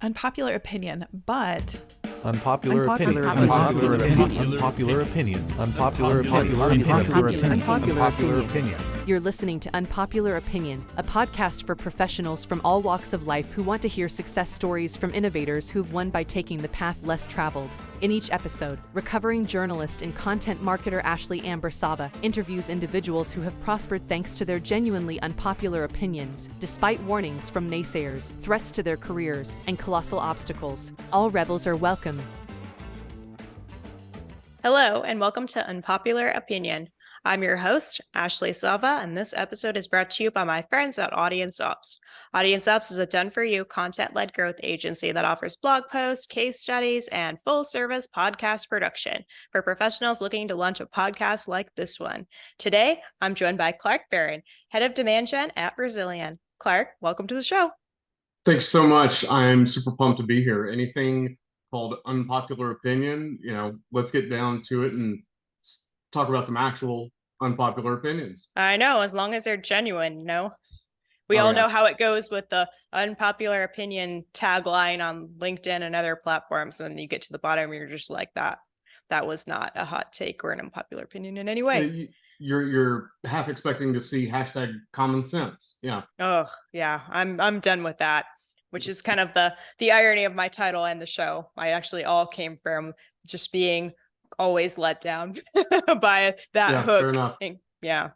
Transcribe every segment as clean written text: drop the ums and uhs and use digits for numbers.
Unpopular opinion, but Unpopular opinion. Unpopular opinion. You're listening to Unpopular Opinion, a podcast for professionals from all walks of life who want to hear success stories from innovators who've won by taking the path less traveled. In each episode, recovering journalist and content marketer Ashley Amber Saba interviews individuals who have prospered thanks to their genuinely unpopular opinions, despite warnings from naysayers, threats to their careers, and colossal obstacles. All rebels are welcome. Hello, and welcome to Unpopular Opinion. I'm your host, Ashley Saba, and this episode is brought to you by my friends at Audience Ops. Audience Ops is a done-for-you, content-led growth agency that offers blog posts, case studies, and full-service podcast production for professionals looking to launch a podcast like this one. Today, I'm joined by Clark Barron, Head of Demand Gen at Brazilian. Clark, welcome to the show. Thanks so much. I'm super pumped to be here. Anything called Unpopular Opinion, let's get down to it and talk about some actual unpopular opinions. I know, as long as they're genuine, We all know how it goes with the unpopular opinion tagline on LinkedIn and other platforms, and you get to the bottom and you're just like, that was not a hot take or an unpopular opinion in any way. You're half expecting to see hashtag common sense. Yeah. Oh yeah, I'm done with that, which is kind of the irony of my title and the show. I actually all came from just being always let down by that hook. Fair enough. Yeah.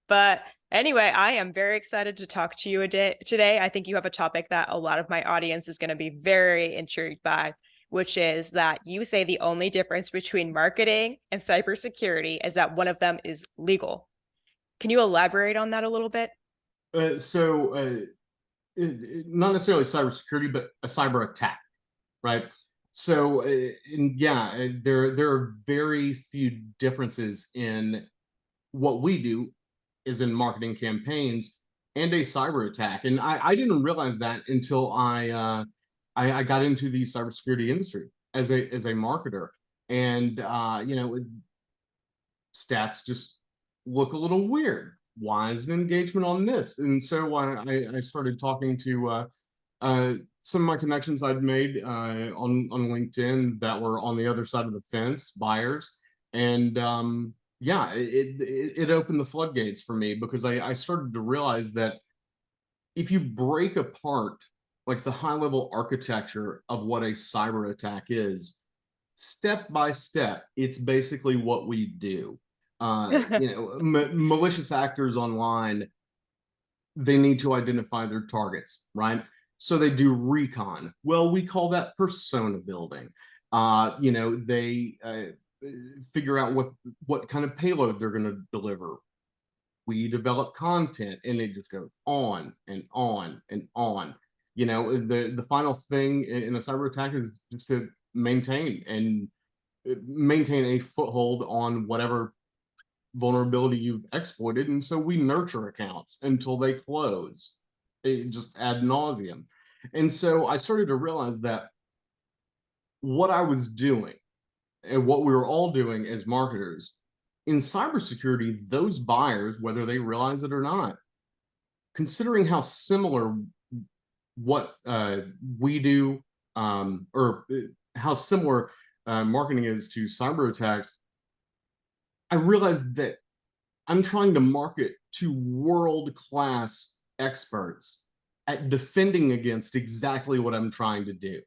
But anyway, I am very excited to talk to you today. I think you have a topic that a lot of my audience is going to be very intrigued by, which is that you say the only difference between marketing and cybersecurity is that one of them is legal. Can you elaborate on that a little bit? Not necessarily cybersecurity, but a cyber attack, right? So, there are very few differences in what we do is in marketing campaigns and a cyber attack. And I didn't realize that until I got into the cybersecurity industry as a marketer. And, stats just look a little weird. Why is an engagement on this? And so I started talking to some of my connections I'd made on LinkedIn that were on the other side of the fence, buyers. And it opened the floodgates for me because I started to realize that if you break apart like the high level architecture of what a cyber attack is, step by step, it's basically what we do. Malicious actors online, they need to identify their targets, right? So they do recon. Well, we call that persona building. They figure out what kind of payload they're going to deliver. We develop content, and it just goes on and on and on. The final thing in a cyber attack is just to maintain a foothold on whatever vulnerability you've exploited. And so we nurture accounts until they close, just ad nauseum. And so I started to realize that what I was doing and what we were all doing as marketers in cybersecurity, those buyers, whether they realize it or not, considering how similar what we do or how similar marketing is to cyber attacks, I realized that I'm trying to market to world-class experts at defending against exactly what I'm trying to do.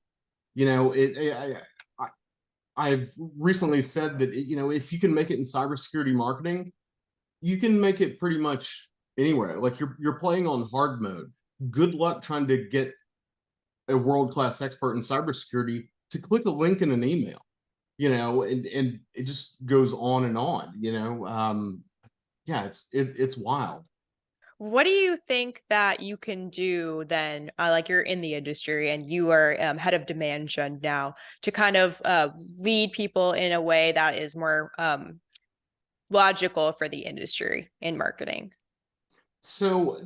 I've recently said that, if you can make it in cybersecurity marketing, you can make it pretty much anywhere. Like you're playing on hard mode. Good luck trying to get a world-class expert in cybersecurity to click a link in an email, and it just goes on and on, it's wild. What do you think that you can do then, like you're in the industry and you are head of demand gen now, to kind of lead people in a way that is more logical for the industry in marketing? So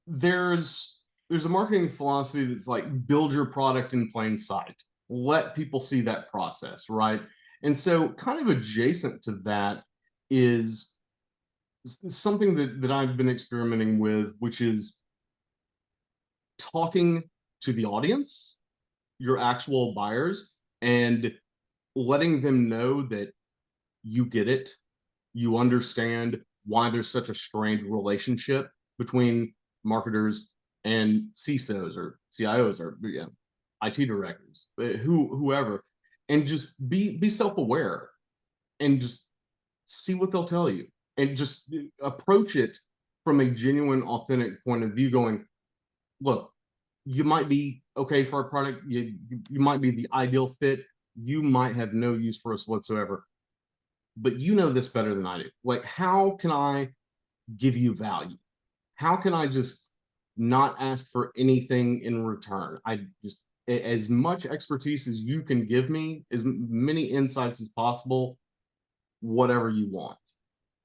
there's a marketing philosophy that's like build your product in plain sight. Let people see that process, right? And so kind of adjacent to that is something that I've been experimenting with, which is talking to the audience your actual buyers and letting them know that you get it, you understand why there's such a strained relationship between marketers and CISOs or CIOs or IT directors, whoever, and just be self-aware and just see what they'll tell you and just approach it from a genuine, authentic point of view, going, look, you might be okay for our product, you might be the ideal fit, you might have no use for us whatsoever, but you know this better than I do. Like, how can I give you value? How can I just not ask for anything in return? I just, as much expertise as you can give me, as many insights as possible, whatever you want.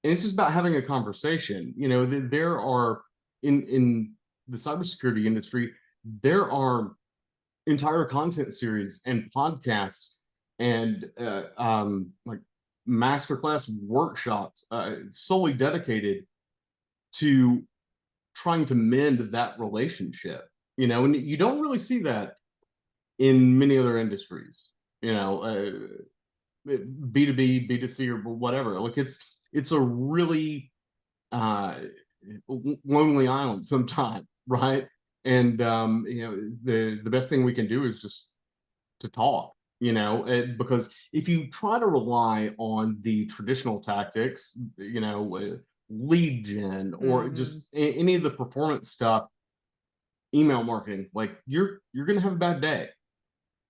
And it's just about having a conversation. You know, there are in the cybersecurity industry, there are entire content series and podcasts and like masterclass workshops solely dedicated to trying to mend that relationship. You know, and you don't really see that in many other industries. You know, B2B, B2C, or whatever. Like it's a really lonely island sometimes, right? And you know, the best thing we can do is just to talk, you know, because if you try to rely on the traditional tactics, you know, lead gen or just any of the performance stuff, email marketing, like you're gonna have a bad day.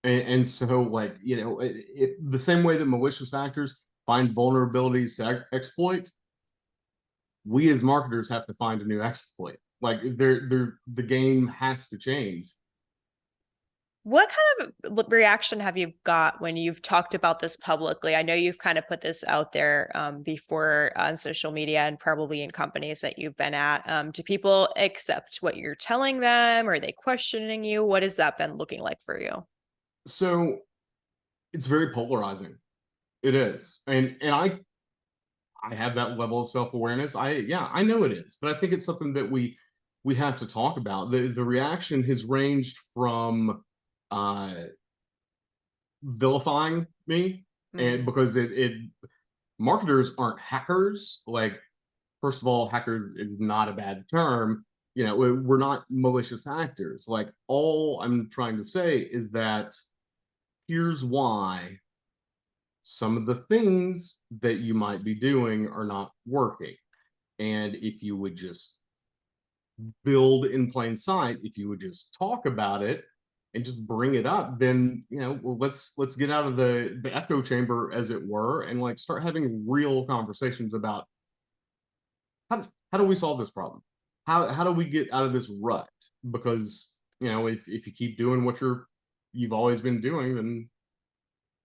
And so, like, you know, the same way that malicious actors find vulnerabilities to exploit, we as marketers have to find a new exploit. Like, the game has to change. What kind of reaction have you got when you've talked about this publicly? I know you've kind of put this out there before on social media and probably in companies that you've been at. Do people accept what you're telling them? Are they questioning you? What has that been looking like for you? So it's very polarizing. It is. And I have that level of self-awareness. I know it is, but I think it's something that we have to talk about. The reaction has ranged from vilifying me, and because it marketers aren't hackers. Like, first of all, hacker is not a bad term. You know, we're not malicious actors. Like, all I'm trying to say is that here's why some of the things that you might be doing are not working. And if you would just build in plain sight, if you would just talk about it and just bring it up, then, you know, well, let's get out of the echo chamber, as it were, and like start having real conversations about how do we solve this problem? How do we get out of this rut? Because, you know, if you keep doing what you've always been doing, then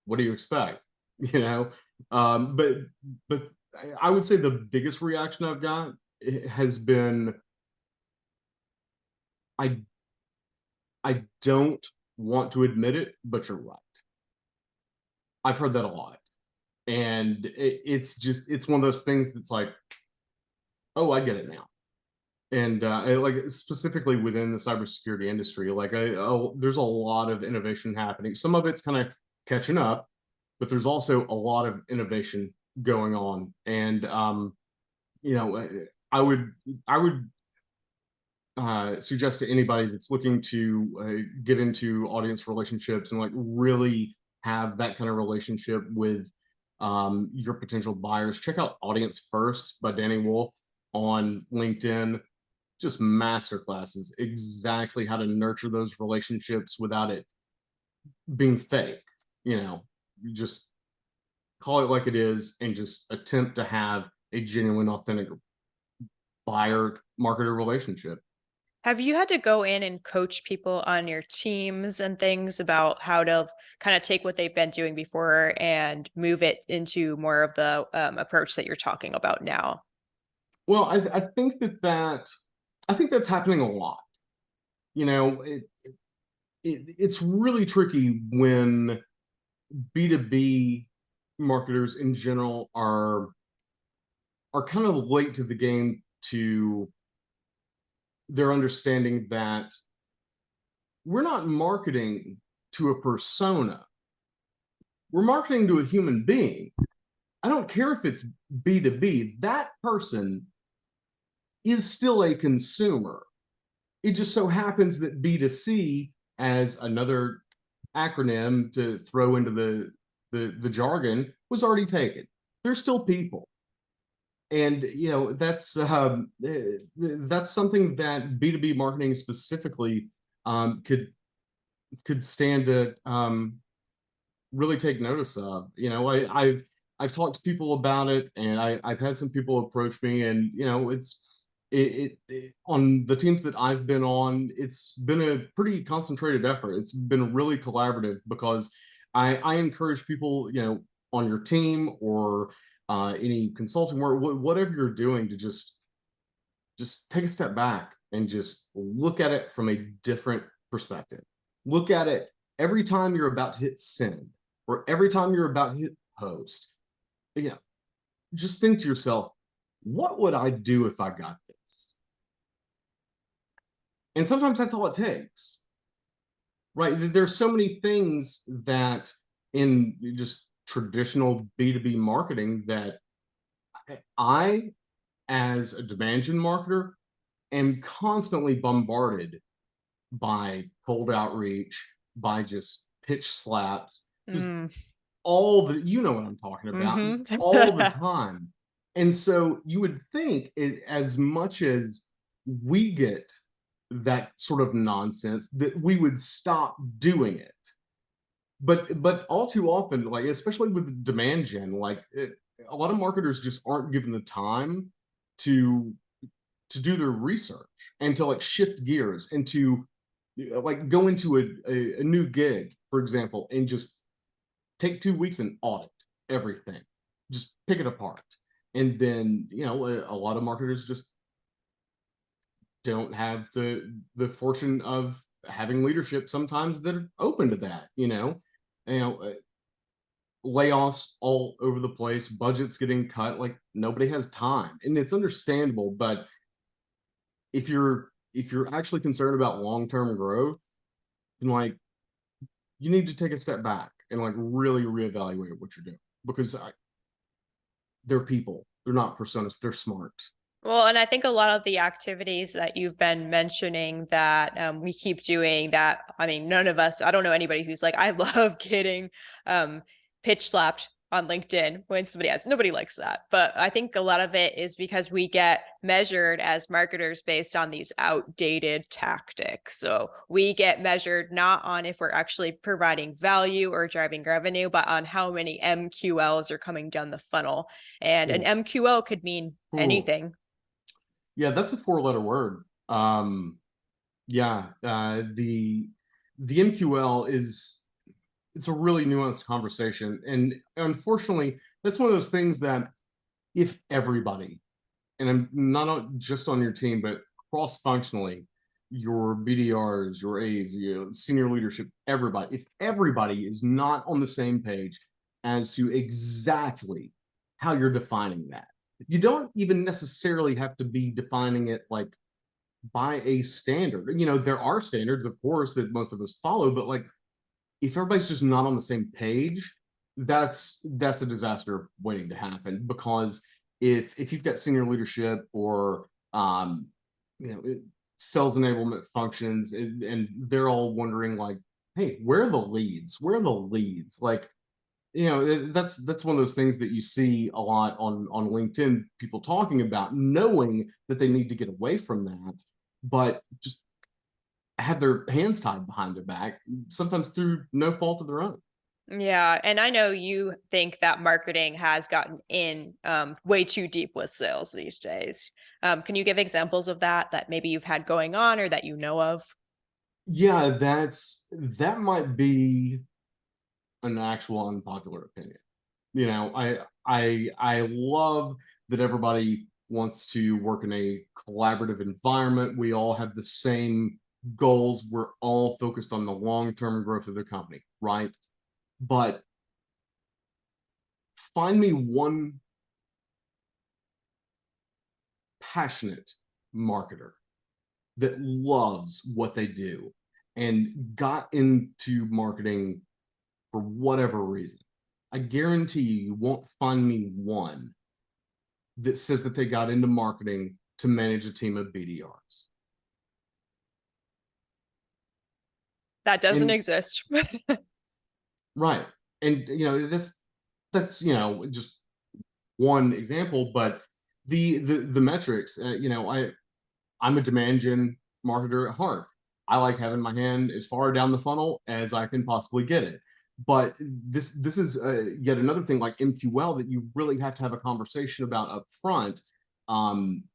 what do you expect? You know, but I would say the biggest reaction I've got has been, I don't want to admit it, but you're right. I've heard that a lot. And it's one of those things that's like, oh, I get it now. And like, specifically within the cybersecurity industry, like there's a lot of innovation happening. Some of it's kind of catching up, but there's also a lot of innovation going on. And you know, I would suggest to anybody that's looking to get into audience relationships and like really have that kind of relationship with your potential buyers, check out Audience First by Danny Wolf on LinkedIn. Just masterclasses, exactly how to nurture those relationships without it being fake. You know, you just call it like it is and just attempt to have a genuine, authentic buyer marketer relationship. Have you had to go in and coach people on your teams and things about how to kind of take what they've been doing before and move it into more of the approach that you're talking about now? Well, I think I think that's happening a lot. You know, it's really tricky when B2B marketers in general are kind of late to the game to their understanding that we're not marketing to a persona. We're marketing to a human being. I don't care if it's B2B, that person is still a consumer. It just so happens that B2C, as another acronym to throw into the jargon, was already taken. They're still people. And that's something that B2B marketing specifically could stand to really take notice of. I've talked to people about it, and I've had some people approach me, and it on the teams that I've been on, it's been a pretty concentrated effort. It's been really collaborative because I encourage people, on your team or any consulting work, whatever you're doing, to just take a step back and just look at it from a different perspective. Look at it every time you're about to hit send, or every time you're about to hit post. Just think to yourself, what would I do if I got this? And sometimes that's all it takes, right? There's so many things that in just traditional B2B marketing that I, as a demand gen marketer, am constantly bombarded by cold outreach, by just pitch slaps, just all the, what I'm talking about, all the time. And so you would think, as much as we get that sort of nonsense, that we would stop doing it. But all too often, like especially with demand gen, a lot of marketers just aren't given the time to do their research and to shift gears and to go into a new gig, for example, and just take 2 weeks and audit everything, just pick it apart. And then a lot of marketers just don't have the fortune of having leadership sometimes that are open to that. Layoffs all over the place, budgets getting cut, nobody has time, and it's understandable. But if you're actually concerned about long-term growth, and you need to take a step back and really reevaluate what you're doing, because they're people, they're not personas, they're smart. Well, and I think a lot of the activities that you've been mentioning that we keep doing, that, I mean, none of us, I don't know anybody who's like, I love getting pitch slapped on LinkedIn when nobody likes that. But I think a lot of it is because we get measured as marketers based on these outdated tactics. So we get measured not on if we're actually providing value or driving revenue, but on how many MQLs are coming down the funnel. And an MQL could mean anything. Yeah, that's a 4-letter word. The MQL it's a really nuanced conversation. And unfortunately, that's one of those things that if everybody, and I'm not just on your team, but cross-functionally, your BDRs, your A's, senior leadership, everybody, if everybody is not on the same page as to exactly how you're defining that, you don't even necessarily have to be defining it by a standard. There are standards, of course, that most of us follow, but if everybody's just not on the same page, that's a disaster waiting to happen. Because if you've got senior leadership or sales enablement functions, and they're all wondering hey, where are the leads? That's one of those things that you see a lot on LinkedIn, people talking about knowing that they need to get away from that, but just have their hands tied behind their back, sometimes through no fault of their own. Yeah, and I know you think that marketing has gotten in way too deep with sales these days. Can you give examples of that maybe you've had going on or that you know of? Yeah, that might be an actual unpopular opinion. I love that everybody wants to work in a collaborative environment. We all have the same goals. We're all focused on the long-term growth of the company, right? But find me one passionate marketer that loves what they do and got into marketing for whatever reason, I guarantee you won't find me one that says that they got into marketing to manage a team of BDRs. That doesn't And exist. right. And that's just one example, but the metrics, I'm a demand gen marketer at heart. I like having my hand as far down the funnel as I can possibly get it. But this is yet another thing like MQL that you really have to have a conversation about up front,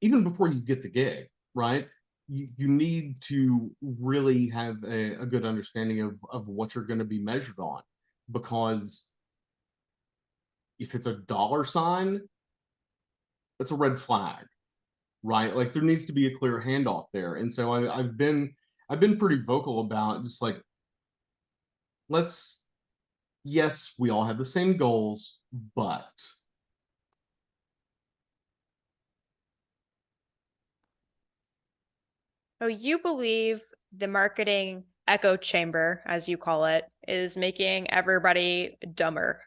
even before you get the gig, right? You need to really have a good understanding of what you're going to be measured on, because if it's a dollar sign, that's a red flag, right? Like there needs to be a clear handoff there. And so I've been pretty vocal about just like, yes, we all have the same goals, but So you believe the marketing echo chamber, as you call it, is making everybody dumber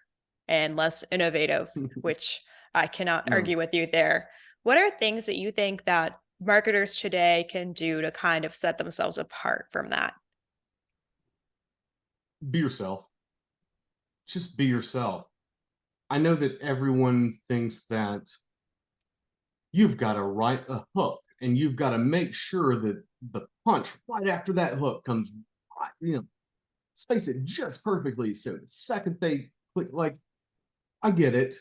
and less innovative, which I cannot No. argue with you there. What are things that you think that marketers today can do to kind of set themselves apart from that? Be yourself. Just be yourself. I know that everyone thinks that you've got to write a hook and you've got to make sure that the punch right after that hook comes right, space it just perfectly. So the second they click, like, I get it.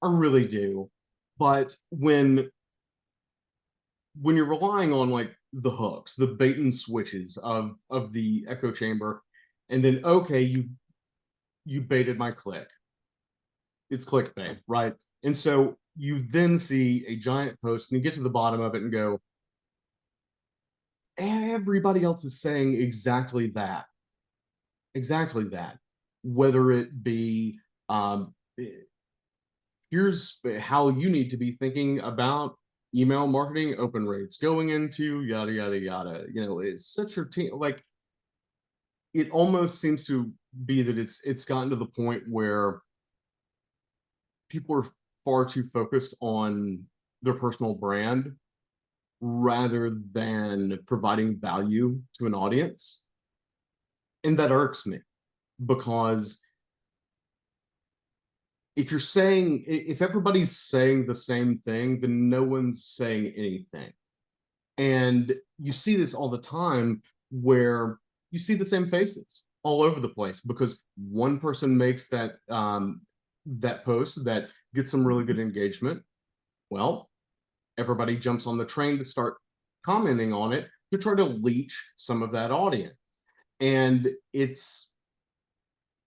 I really do. But when you're relying on like the hooks, the bait and switches of the echo chamber, and then okay, you baited my click. It's clickbait, right? And so you then see a giant post and you get to the bottom of it and go, everybody else is saying exactly that. Exactly that. Whether it be, here's how you need to be thinking about email marketing open rates going into yada, yada, yada. It's such a team. Like, it almost seems to be that it's gotten to the point where people are far too focused on their personal brand rather than providing value to an audience. And that irks me, because if everybody's saying the same thing, then no one's saying anything. And you see this all the time where you see the same faces all over the place because one person makes that post that gets some really good engagement. Well, everybody jumps on the train to start commenting on it to try to leech some of that audience. And it's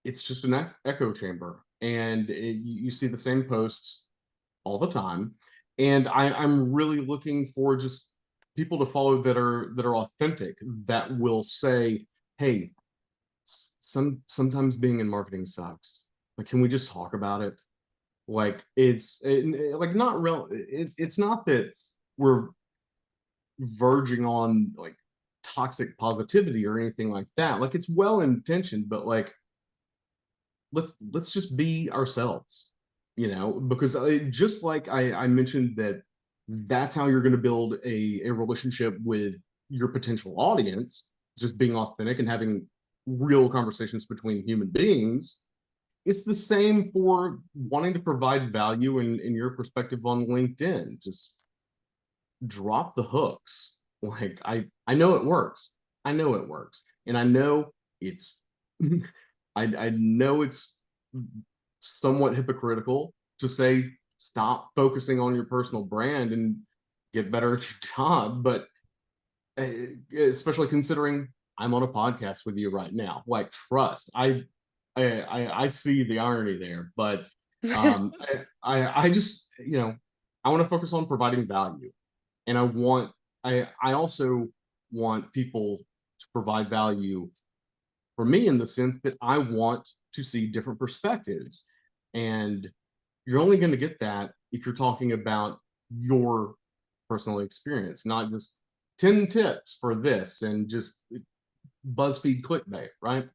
just an echo chamber. And you see the same posts all the time. And I'm really looking for just people to follow that are authentic, that will say, hey, sometimes being in marketing sucks. Like, can we just talk about it? Like, it's not real. It's not that we're verging on like toxic positivity or anything like that. Like, it's well intentioned, but like, let's just be ourselves, because just like I mentioned that that's how you're going to build a relationship with your potential audience, just being authentic and having real conversations between human beings. It's the same for wanting to provide value in your perspective on LinkedIn. Just drop the hooks. Like, I know it works. I know it works. And I know it's I know it's somewhat hypocritical to say stop focusing on your personal brand and get better at your job, but especially considering I'm on a podcast with you right now. Like, trust, I see the irony there, but I just I want to focus on providing value, and I also want people to provide value for me in the sense that I want to see different perspectives. And you're only going to get that if you're talking about your personal experience, not just 10 tips for this and just BuzzFeed clickbait, right?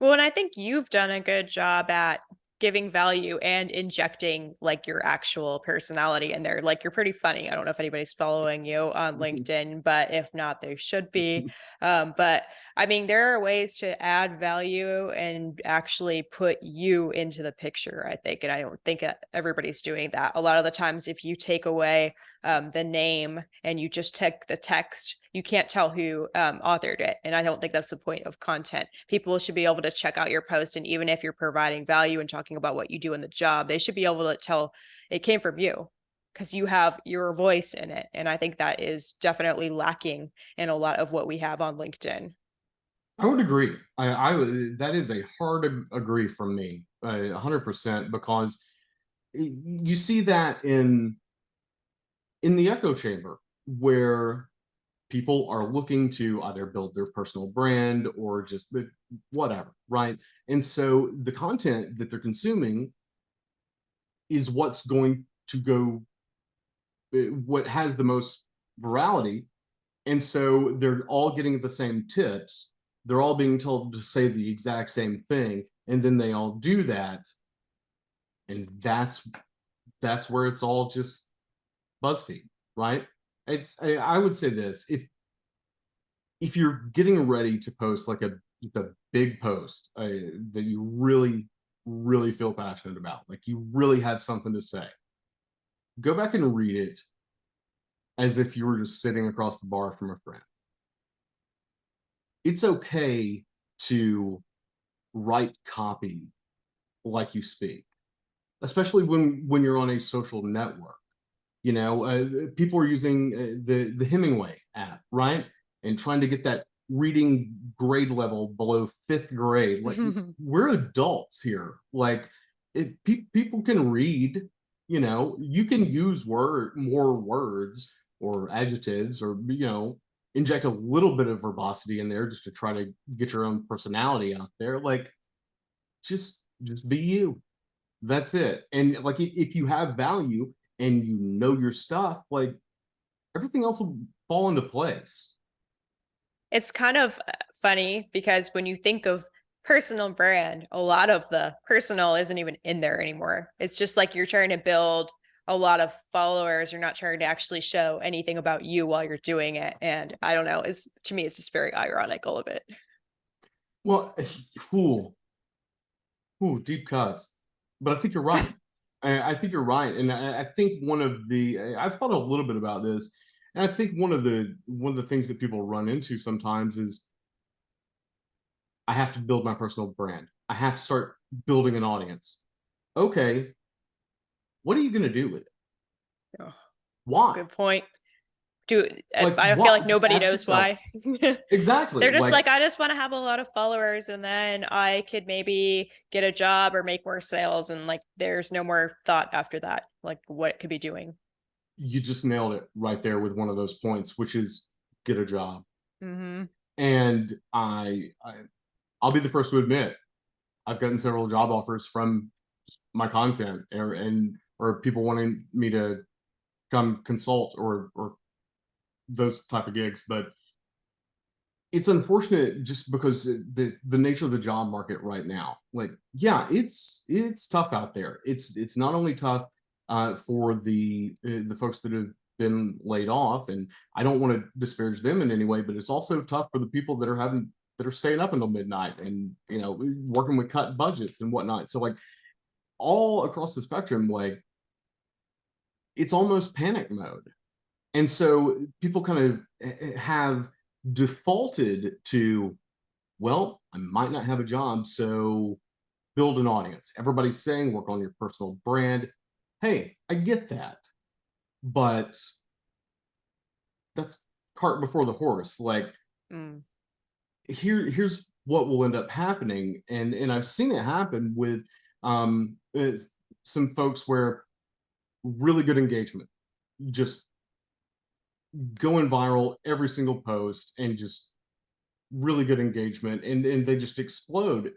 Well, and I think you've done a good job at giving value and injecting like your actual personality in there. Like you're pretty funny. I don't know if anybody's following you on LinkedIn, but if not, they should be. But I mean, there are ways to add value and actually put you into the picture, I think. And I don't think everybody's doing that. A lot of the times, if you take away the name and you just take the text, you can't tell who authored it. And I don't think that's the point of content. People should be able to check out your post. And even if you're providing value and talking about what you do in the job, they should be able to tell it came from you because you have your voice in it. And I think that is definitely lacking in a lot of what we have on LinkedIn. I would agree. That is a hard agree from me, 100%, because you see that in the echo chamber where people are looking to either build their personal brand or just whatever, right? And so the content that they're consuming is what's going to go, what has the most virality. And so they're all getting the same tips. They're all being told to say the exact same thing. And then they all do that. And that's where it's all just BuzzFeed, right? I would say this: if you're getting ready to post like a big post that you really feel passionate about, like you really had something to say, go back and read it as if you were just sitting across the bar from a friend. It's okay to write copy like you speak, especially when you're on a social network. You know, people are using the Hemingway app, right? And trying to get that reading grade level below 5th grade. Like, we're adults here. Like, people can read. You know, you can use more words or adjectives, or inject a little bit of verbosity in there just to try to get your own personality out there. Like, just be you. That's it. And like, if you have value and you know your stuff, like, everything else will fall into place. It's kind of funny because when you think of personal brand, a lot of the personal isn't even in there anymore. It's just like you're trying to build a lot of followers. You're not trying to actually show anything about you while you're doing it. And I don't know. To me, it's just very ironic, all of it. Well, ooh, deep cuts. But I think you're right. I think you're right. And I think I've thought a little bit about this. And I think one of the things that people run into sometimes is, I have to build my personal brand. I have to start building an audience. Okay, what are you going to do with it? Oh, Why? good point. Like, I feel like nobody knows why. Exactly. They're just like, I just want to have a lot of followers and then I could maybe get a job or make more sales. And like, there's no more thought after that, like what it could be doing. You just nailed it right there with one of those points, which is get a job. Mm-hmm. And I'll be the first to admit, I've gotten several job offers from my content, or people wanting me to come consult or those type of gigs. But it's unfortunate just because the nature of the job market right now. Like, yeah, it's tough out there. It's not only tough for the folks that have been laid off, and I don't want to disparage them in any way, but it's also tough for the people that are staying up until midnight and working with cut budgets and whatnot. So like, all across the spectrum, like, it's almost panic mode. And so people kind of have defaulted to, well, I might not have a job, so build an audience. Everybody's saying work on your personal brand. Hey, I get that, but that's cart before the horse. Like, here's what will end up happening, and I've seen it happen with some folks where really good engagement, just going viral every single post, and just really good engagement, and they just explode.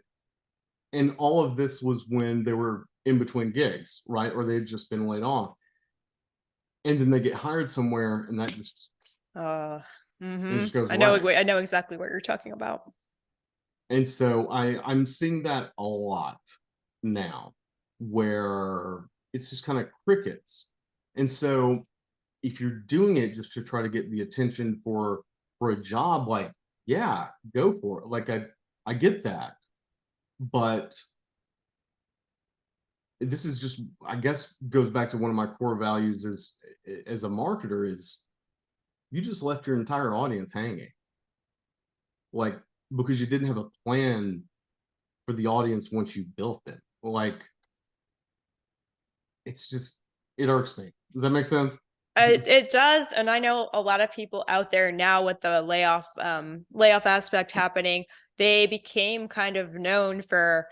And all of this was when they were in between gigs, right? Or they had just been laid off. And then they get hired somewhere, and that just And it just goes I know. away. I know exactly what you're talking about. And so I'm seeing that a lot now, where it's just kind of crickets. And so if you're doing it just to try to get the attention for a job, like, yeah, go for it. Like I get that. But this is just, I guess, goes back to one of my core values as a marketer is you just left your entire audience hanging. Like, because you didn't have a plan for the audience once you built it. Like, it's just, it irks me. Does that make sense? It does, and I know a lot of people out there now with the layoff aspect happening. They became kind of known for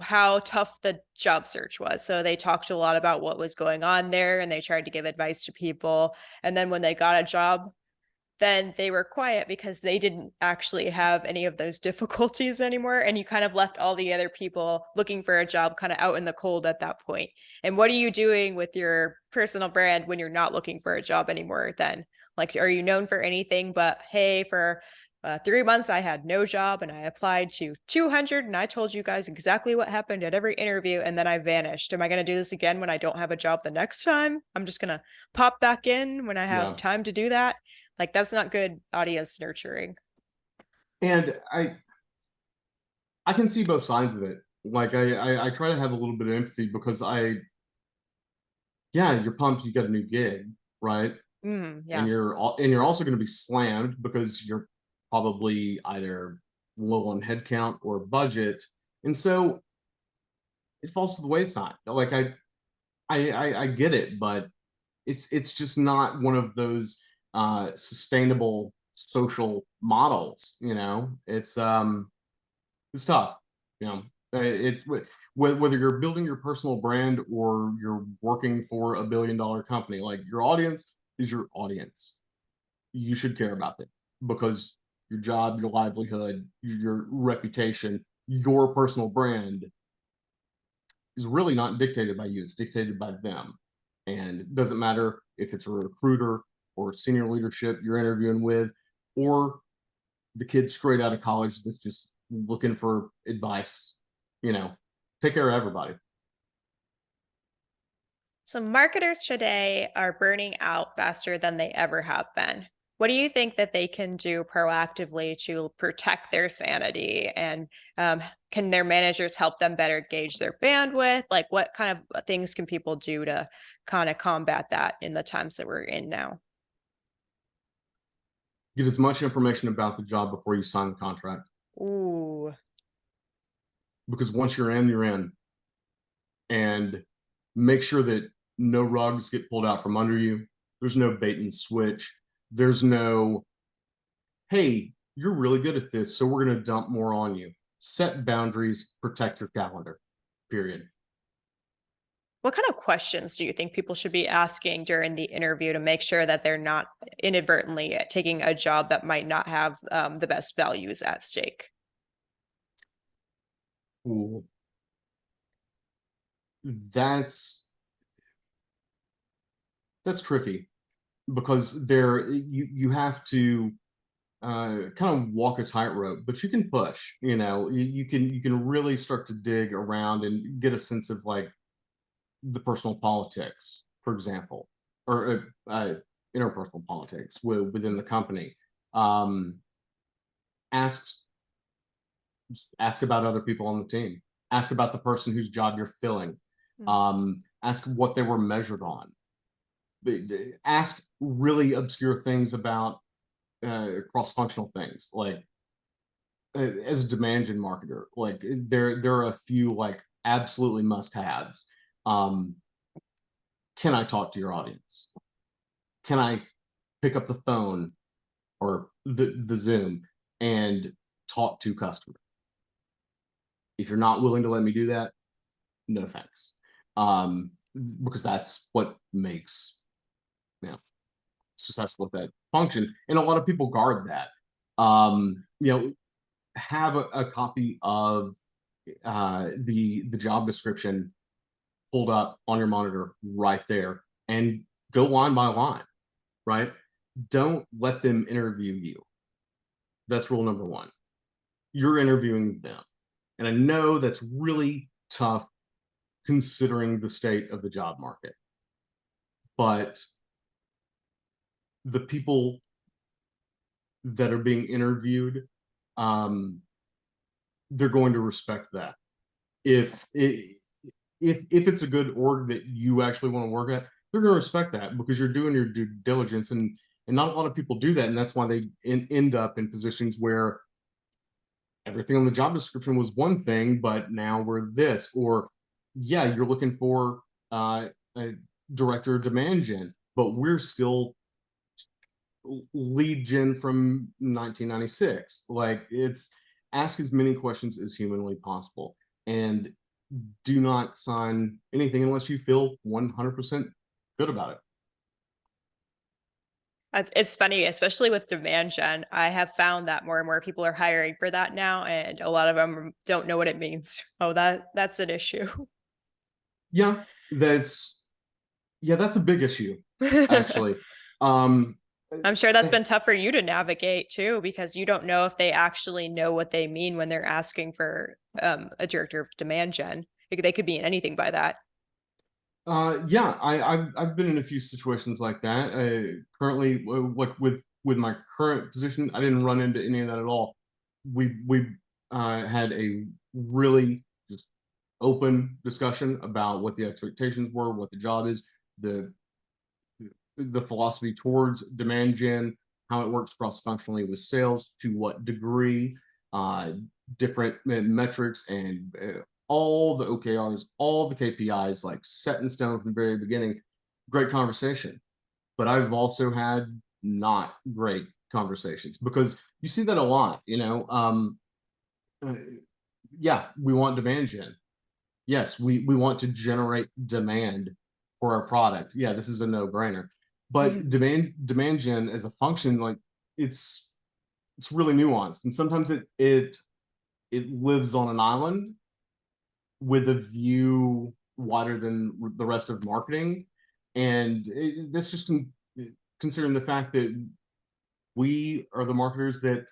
how tough the job search was. So they talked a lot about what was going on there, and they tried to give advice to people. And then when they got a job, then they were quiet because they didn't actually have any of those difficulties anymore. And you kind of left all the other people looking for a job kind of out in the cold at that point. And what are you doing with your personal brand when you're not looking for a job anymore then? Like, are you known for anything but, hey, for 3 months, I had no job and I applied to 200 and I told you guys exactly what happened at every interview and then I vanished. Am I going to do this again when I don't have a job the next time? I'm just going to pop back in when I have Yeah. time to do that. Like, that's not good audience nurturing. And I can see both sides of it. Like I try to have a little bit of empathy because yeah, you're pumped you got a new gig, right? Yeah. And you're also going to be slammed because you're probably either low on headcount or budget. And so it falls to the wayside. Like I get it, but it's just not one of those sustainable social models, you know. It's tough, you know. It's whether you're building your personal brand or you're working for a billion-dollar company, like your audience is your audience. You should care about them because your job, your livelihood, your reputation, your personal brand is really not dictated by you, it's dictated by them. And it doesn't matter if it's a recruiter or senior leadership you're interviewing with, or the kid straight out of college that's just looking for advice. You know, take care of everybody. So marketers today are burning out faster than they ever have been. What do you think that they can do proactively to protect their sanity? And can their managers help them better gauge their bandwidth? Like, what kind of things can people do to kind of combat that in the times that we're in now? Get as much information about the job before you sign the contract, Ooh. because once you're in, you're in. And make sure that no rugs get pulled out from under you. There's no bait and switch. There's no, hey, you're really good at this, so we're going to dump more on you. Set boundaries, protect your calendar, period. What kind of questions do you think people should be asking during the interview to make sure that they're not inadvertently taking a job that might not have the best values at stake? Ooh. That's tricky because you have to kind of walk a tightrope, but you can push. You know, you can really start to dig around and get a sense of like the personal politics, for example, or interpersonal politics within the company. Um, ask ask about other people on the team. Ask about the person whose job you're filling. Ask what they were measured on. Ask really obscure things about cross-functional things, like as a demand gen marketer, like there are a few like absolutely must-haves. Can I talk to your audience? Can I pick up the phone or the Zoom and talk to customers? If you're not willing to let me do that, no thanks. Because that's what makes, you know, successful with that function. And a lot of people guard that. You know, have a copy of the job description pulled up on your monitor right there and go line by line, right? don't let them interview you. That's rule number one. You're interviewing them. And I know that's really tough considering the state of the job market. But the people that are being interviewed, they're going to respect that. If it's a good org that you actually want to work at, they're going to respect that because you're doing your due diligence, and not a lot of people do that, and that's why they end up in positions where everything on the job description was one thing, but now we're this. Or yeah, you're looking for a director of demand gen, but we're still lead gen from 1996. Like, it's ask as many questions as humanly possible, and do not sign anything unless you feel 100% good about it. It's funny, especially with demand gen. I have found that more and more people are hiring for that now, and a lot of them don't know what it means. Oh, that's an issue. Yeah, that's a big issue, actually. I'm sure that's been tough for you to navigate too, because you don't know if they actually know what they mean when they're asking for a director of demand gen. They could be in anything by that. Yeah, I've been in a few situations like that. Currently, like with my current position, I didn't run into any of that at all. We had a really just open discussion about what the expectations were, what the job is, the philosophy towards demand gen, how it works cross-functionally with sales, to what degree, different metrics, and all the OKRs, all the KPIs, like set in stone from the very beginning. Great conversation. But I've also had not great conversations, because you see that a lot, yeah, we want demand gen. Yes, we want to generate demand for our product. Yeah, this is a no-brainer. But demand gen as a function, like, it's really nuanced, and sometimes it lives on an island with a view wider than the rest of marketing, and that's just considering the fact that we are the marketers that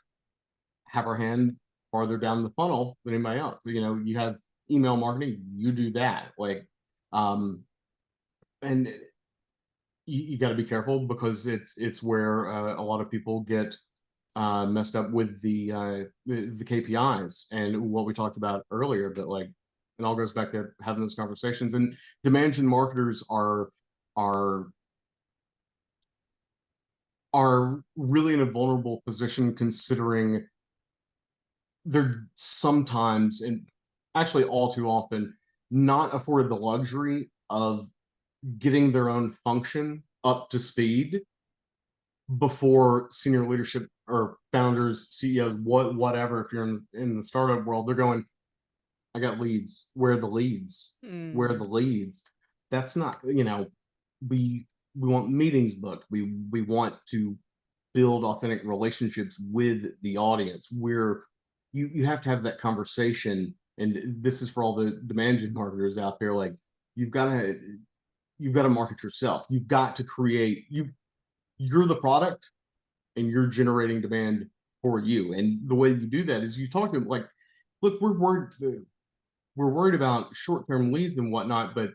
have our hand farther down the funnel than anybody else. You have email marketing, you do that, like, and you got to be careful, because it's where a lot of people get messed up with the KPIs and what we talked about earlier. But, like, it all goes back to having those conversations. And demand gen marketers are really in a vulnerable position, considering they're sometimes, and actually all too often, not afforded the luxury of getting their own function up to speed before senior leadership or founders, CEOs, whatever. If you're in the startup world, they're going, I got leads. Where are the leads? Where are the leads? That's not, we want meetings booked. We want to build authentic relationships with the audience, where you have to have that conversation. And this is for all the demand gen marketers out there. Like, you've got to market yourself. You've got to create, you're the product, and you're generating demand for you. And the way you do that is you talk to them like, look, we're worried about short-term leads and whatnot, but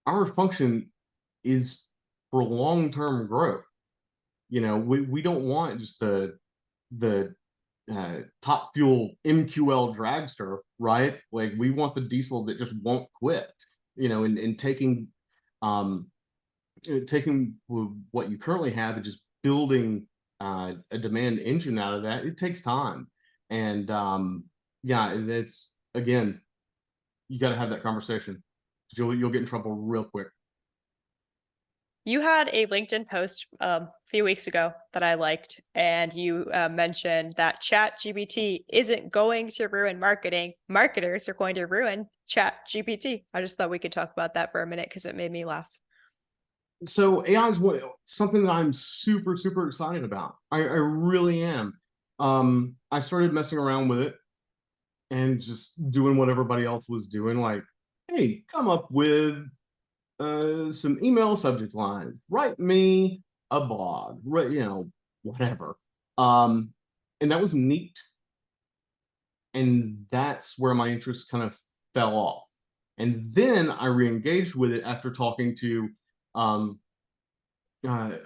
our function is for long-term growth. We don't want just the top fuel MQL dragster, right? Like, we want the diesel that just won't quit, and taking what you currently have and just building a demand engine out of that. It takes time. And yeah, it's, again, you got to have that conversation. You'll get in trouble real quick. You had a LinkedIn post a few weeks ago that I liked, and you mentioned that ChatGPT isn't going to ruin marketing. Marketers are going to ruin ChatGPT. I just thought we could talk about that for a minute because it made me laugh. So AI is something that I'm super, super excited about. I really am. I started messing around with it and just doing what everybody else was doing. Like, hey, come up with some email subject lines. Write me a blog, whatever. And that was neat. And that's where my interest kind of fell off. And then I re-engaged with it after talking to a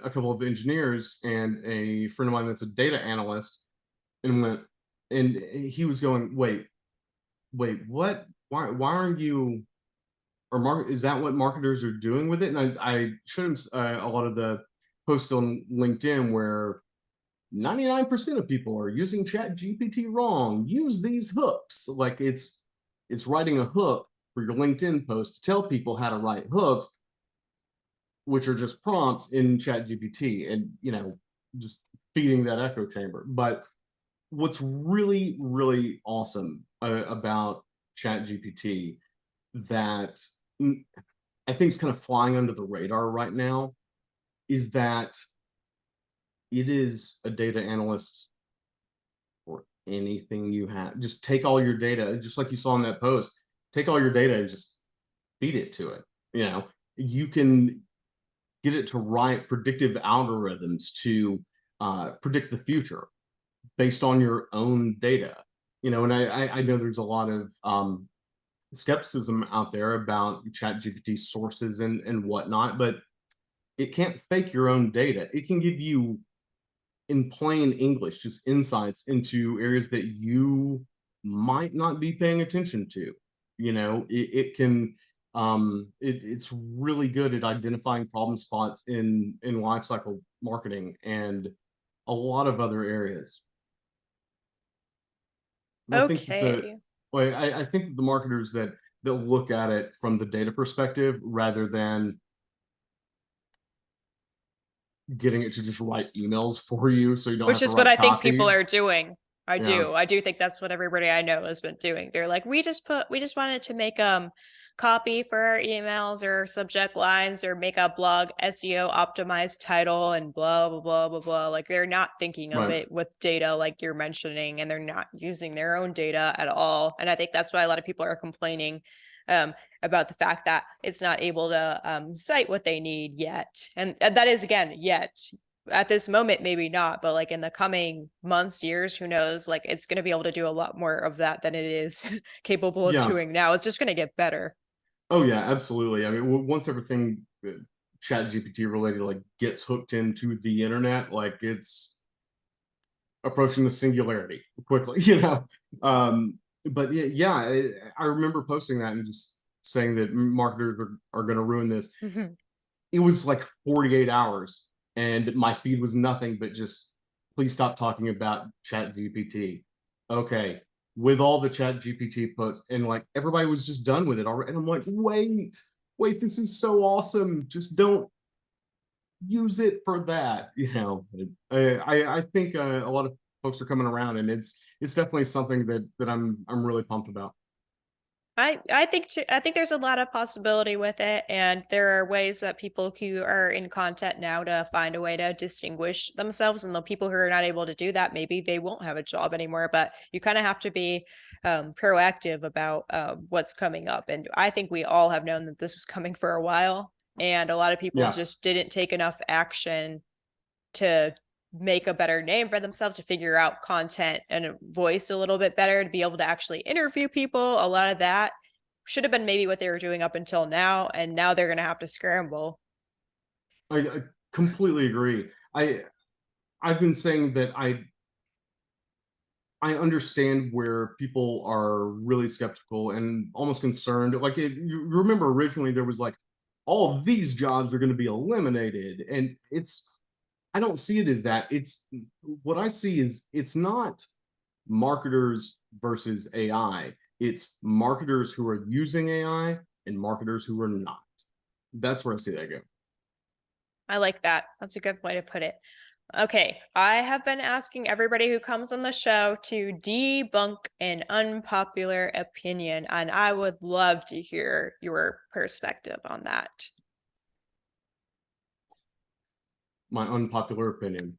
couple of engineers and a friend of mine that's a data analyst, and he was going, wait, what? Why aren't you? Is that what marketers are doing with it? And I showed him a lot of the posts on LinkedIn where 99% of people are using ChatGPT wrong. Use these hooks. Like it's writing a hook for your LinkedIn post to tell people how to write hooks, which are just prompts in ChatGPT, and just feeding that echo chamber. But what's really, really awesome about ChatGPT that I think is kind of flying under the radar right now is that it is a data analyst for anything you have. Just take all your data, just like you saw in that post, take all your data and just feed it to it. You can get it to write predictive algorithms to predict the future based on your own data. And I know there's a lot of skepticism out there about ChatGPT sources and whatnot, but it can't fake your own data. It can give you, in plain English, just insights into areas that you might not be paying attention to. It can it's really good at identifying problem spots in lifecycle marketing and a lot of other areas. And Okay. I think that the marketers that look at it from the data perspective rather than getting it to just write emails for you so you don't Which have to is what write I think people copy. are doing. I Yeah. do think that's what everybody I know has been doing. They're like, we just wanted to make copy for our emails or subject lines or make a blog SEO optimized title and blah blah blah blah blah. Like they're not thinking of Right. it with data like you're mentioning, and they're not using their own data at all. And I think that's why a lot of people are complaining about the fact that it's not able to cite what they need yet. And that is, again, yet. At this moment, maybe not, but like in the coming months, years, who knows? Like it's going to be able to do a lot more of that than it is capable of Yeah. doing now. It's just going to get better. Oh yeah, absolutely. I mean, once everything Chat GPT related like gets hooked into the internet, like it's approaching the singularity quickly, But yeah, I remember posting that and just saying that marketers are going to ruin this. Mhm. It was like 48 hours and my feed was nothing but just, please stop talking about Chat GPT. Okay. With all the Chat GPT posts, and like everybody was just done with it already. And I'm like, wait, this is so awesome. Just don't use it for that. I think a lot of folks are coming around, and it's definitely something that I'm really pumped about. I think too, I think there's a lot of possibility with it, and there are ways that people who are in content now to find a way to distinguish themselves. And the people who are not able to do that, maybe they won't have a job anymore. But you kind of have to be proactive about what's coming up. And I think we all have known that this was coming for a while, and a lot of people Yeah. just didn't take enough action to make a better name for themselves, to figure out content and a voice a little bit better, to be able to actually interview people. A lot of that should have been maybe what they were doing up until now, and now they're going to have to scramble. I completely agree. I've been saying that I understand where people are really skeptical and almost concerned. Like you remember originally there was like all of these jobs are going to be eliminated, and I don't see it as that. It's what I see is it's not marketers versus AI. It's marketers who are using AI and marketers who are not. That's where I see that go. I like that. That's a good way to put it. Okay, I have been asking everybody who comes on the show to debunk an unpopular opinion, and I would love to hear your perspective on that. My unpopular opinion.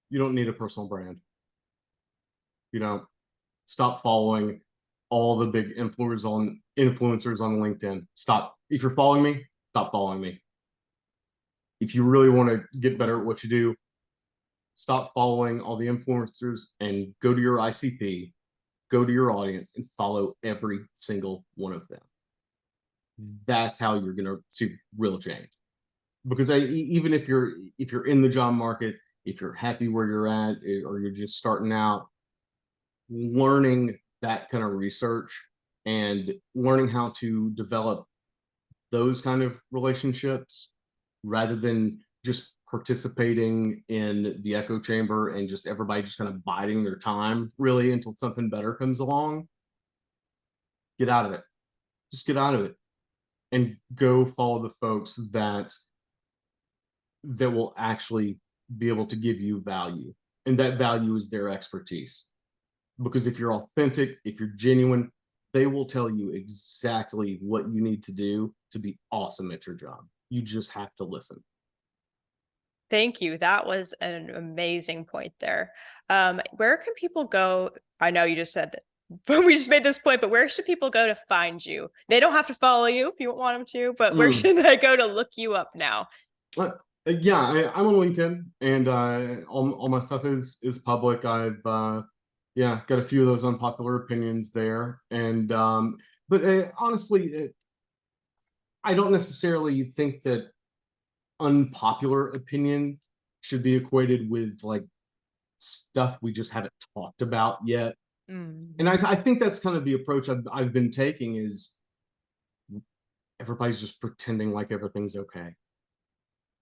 You don't need a personal brand. Stop following all the big influencers on LinkedIn. Stop. If you're following me, stop following me. if you really want to get better at what you do, stop following all the influencers and go to your ICP, go to your audience and follow every single one of them. That's how you're going to see real change. Because even if you're in the job market, if you're happy where you're at, or you're just starting out, learning that kind of research and learning how to develop those kind of relationships rather than just participating in the echo chamber and just everybody just kind of biding their time really until something better comes along. Get out of it. Just get out of it and go follow the folks that will actually be able to give you value. And that value is their expertise. Because if you're authentic, if you're genuine, they will tell you exactly what you need to do to be awesome at your job. You just have to listen. Thank you. That was an amazing point there. Where can people go? I know you just said that, but we just made this point, but where should people go to find you? They don't have to follow you if you don't want them to, but where should they go to look you up now? Yeah, I'm on LinkedIn, and all my stuff is public. I've got a few of those unpopular opinions there, and but honestly, I don't necessarily think that unpopular opinion should be equated with like stuff we just haven't talked about yet. And I think that's kind of the approach I've been taking, is everybody's just pretending like everything's okay.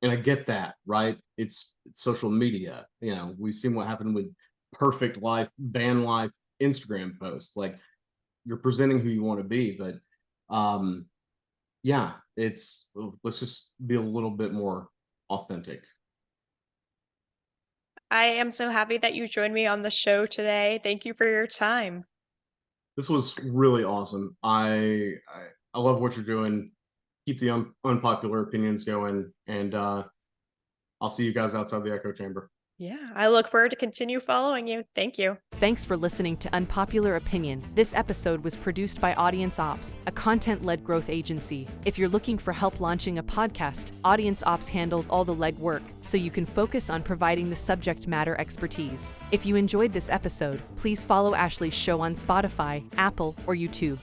And I get that, right? It's social media. You know, we've seen what happened with perfect life, van life Instagram posts. Like, you're presenting who you want to be, but yeah, let's just be a little bit more authentic. I am so happy that you joined me on the show today. Thank you for your time. This was really awesome. I love what you're doing. Keep the unpopular opinions going, and I'll see you guys outside the echo chamber. Yeah, I look forward to continue following you. Thank you. Thanks for listening to Unpopular Opinion. This episode was produced by Audience Ops, a content-led growth agency. If you're looking for help launching a podcast, Audience Ops handles all the legwork, so you can focus on providing the subject matter expertise. If you enjoyed this episode, please follow Ashley's show on Spotify, Apple, or YouTube.